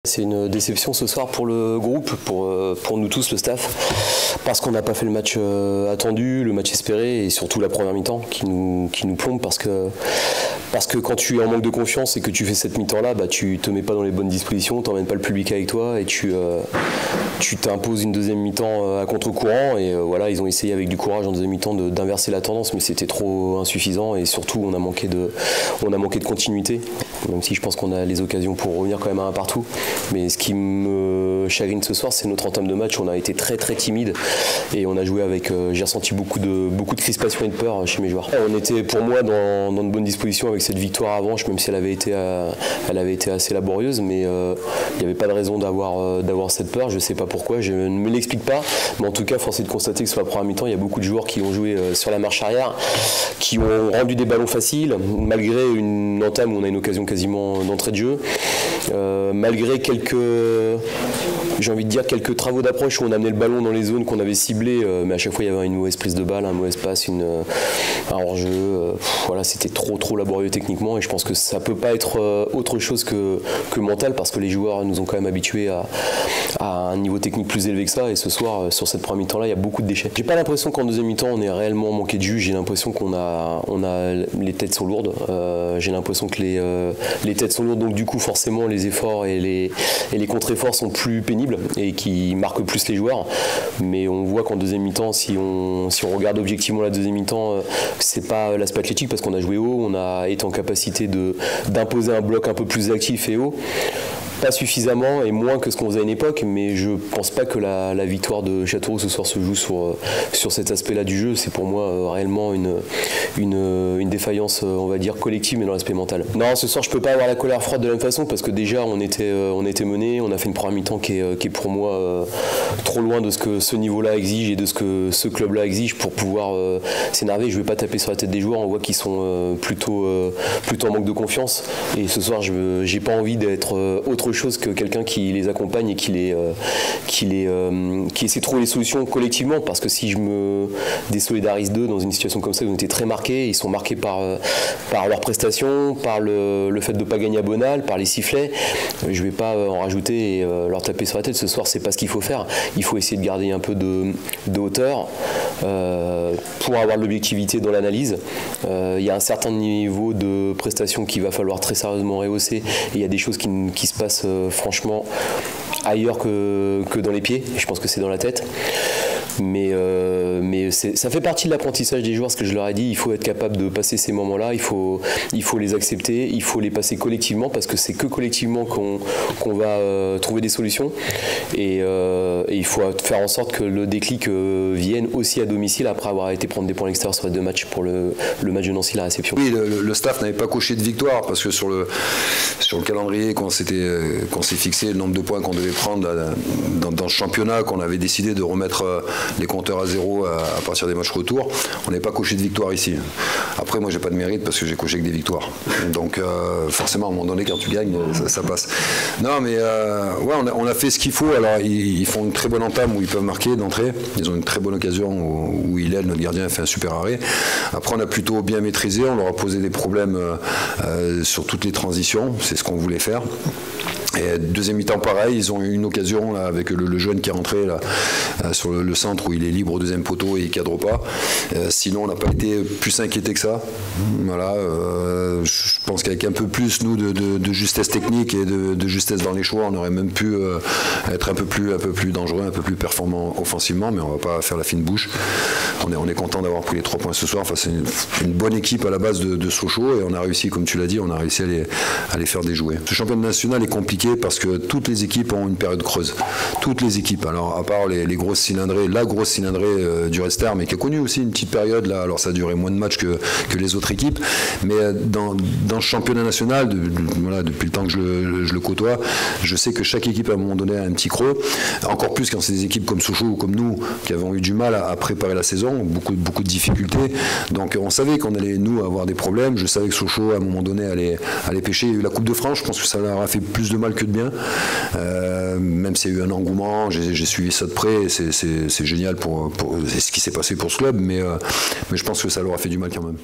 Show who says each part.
Speaker 1: C'est une déception ce soir pour le groupe, pour nous tous, le staff, parce qu'on n'a pas fait le match attendu, le match espéré, et surtout la première mi-temps qui nous plombe, parce que quand tu es en manque de confiance et que tu fais cette mi-temps-là, bah, tu te mets pas dans les bonnes dispositions, tu n'emmènes pas le public avec toi, et tu t'imposes une deuxième mi-temps à contre-courant, et voilà, ils ont essayé avec du courage en deuxième mi-temps d'inverser la tendance, mais c'était trop insuffisant, et surtout on a manqué de continuité, même si je pense qu'on a les occasions pour revenir quand même à un partout. Mais ce qui me chagrine ce soir, c'est notre entame de match. On a été très très timide et on a joué avec. J'ai ressenti beaucoup de crispation et de peur chez mes joueurs. On était pour moi dans de bonnes dispositions avec cette victoire à Vanches, même si elle avait été assez laborieuse, mais il n'y avait pas de raison d'avoir cette peur. Je ne sais pas pourquoi, je ne me l'explique pas, mais en tout cas, force est de constater que sur la première mi-temps, il y a beaucoup de joueurs qui ont joué sur la marche arrière, qui ont rendu des ballons faciles, malgré une entame où on a une occasion quasiment d'entrée de jeu, malgré quelques travaux d'approche où on amenait le ballon dans les zones qu'on avait ciblées, mais à chaque fois il y avait une mauvaise prise de balle, un mauvais passe, un hors-jeu. Voilà, c'était trop laborieux techniquement, et je pense que ça peut pas être autre chose que mental, parce que les joueurs nous ont quand même habitués à un niveau technique plus élevé que ça, et ce soir sur cette première mi-temps là il y a beaucoup de déchets. J'ai pas l'impression qu'en deuxième mi-temps on ait réellement manqué de jus, j'ai l'impression qu'on a les têtes sont lourdes, j'ai l'impression que les têtes sont lourdes, donc du coup forcément les efforts et les contre-efforts sont plus pénibles et qui marquent plus les joueurs, mais on voit qu'en deuxième mi-temps, si on regarde objectivement la deuxième mi-temps, c'est pas l'aspect athlétique, parce qu'on a joué haut, on a été en capacité d'imposer un bloc un peu plus actif et haut, pas suffisamment et moins que ce qu'on faisait à une époque, mais je pense pas que la victoire de Châteauroux ce soir se joue sur cet aspect-là du jeu. C'est pour moi réellement une défaillance, on va dire, collective, mais dans l'aspect mental. Non, ce soir je peux pas avoir la colère froide de la même façon, parce que déjà on était mené, on a fait une première mi-temps qui est pour moi trop loin de ce que ce niveau-là exige et de ce que ce club-là exige pour pouvoir s'énerver. Je vais pas taper sur la tête des joueurs, on voit qu'ils sont plutôt en manque de confiance, et ce soir j'ai pas envie d'être autre chose que quelqu'un qui les accompagne et qui essaie de trouver les solutions collectivement, parce que si je me désolidarise d'eux dans une situation comme ça, ils ont été très marqués, ils sont marqués par leurs prestations, par le fait de ne pas gagner à Bonal, par les sifflets. Je vais pas en rajouter et leur taper sur la tête. Ce soir, c'est pas ce qu'il faut faire. Il faut essayer de garder un peu de hauteur pour avoir de l'objectivité dans l'analyse. Il y a un certain niveau de prestation qu'il va falloir très sérieusement rehausser, et il y a des choses qui se passent franchement ailleurs que dans les pieds. Je pense que c'est dans la tête, mais ça fait partie de l'apprentissage des joueurs, ce que je leur ai dit. Il faut être capable de passer ces moments-là, il faut les accepter, il faut les passer collectivement, parce que c'est que collectivement qu'on va trouver des solutions, et il faut faire en sorte que le déclic vienne aussi à domicile, après avoir été prendre des points à l'extérieur sur les deux matchs, pour le match de Nancy, la réception.
Speaker 2: Oui, le staff n'avait pas coché de victoire, parce que sur le calendrier qu'on s'est fixé, le nombre de points qu'on devait prendre dans ce championnat, qu'on avait décidé de remettre les compteurs à zéro à partir des matchs retour, on n'avait pas coché de victoire ici. Après, moi j'ai pas de mérite parce que j'ai coché que des victoires, donc forcément à un moment donné, quand tu gagnes, ça passe. Non, mais ouais, on a fait ce qu'il faut. Alors ils font une très bonne entame où ils peuvent marquer d'entrée, ils ont une très bonne occasion où Hillel, notre gardien, a fait un super arrêt. Après on a plutôt bien maîtrisé, on leur a posé des problèmes sur toutes les transitions, c'est ce qu'on voulait faire. Et deuxième mi-temps pareil, ils ont eu une occasion là, avec le jeune qui est rentré là, sur le centre où il est libre au deuxième poteau et il ne cadre pas. Sinon on n'a pas été plus inquiété que ça. Voilà, je pense qu'avec un peu plus nous de justesse technique et de justesse dans les choix, on aurait même pu être un peu plus dangereux, un peu plus performant offensivement, mais on ne va pas faire la fine bouche. On est content d'avoir pris les 3 points ce soir. Enfin, c'est une bonne équipe à la base de Sochaux, et on a réussi, comme tu l'as dit, on a réussi à les faire déjouer. Ce championnat national est compliqué parce que toutes les équipes ont une période creuse. Toutes les équipes. Alors, à part les grosses cylindrées, la grosse cylindrée du Rester, mais qui a connu aussi une petite période là. Alors, ça a duré moins de matchs que les autres équipes. Mais dans ce championnat national, voilà, depuis le temps que je le côtoie, je sais que chaque équipe à un moment donné a un petit creux. Encore plus quand c'est des équipes comme Sochaux ou comme nous qui avons eu du mal à préparer la saison, beaucoup de difficultés. Donc, on savait qu'on allait nous avoir des problèmes. Je savais que Sochaux à un moment donné allait pêcher. Il y a eu la Coupe de France. Je pense que ça leur a fait plus de mal que de bien, même s'il y a eu un engouement, j'ai suivi ça de près, c'est génial pour ce qui s'est passé pour ce club, mais je pense que ça leur a fait du mal quand même.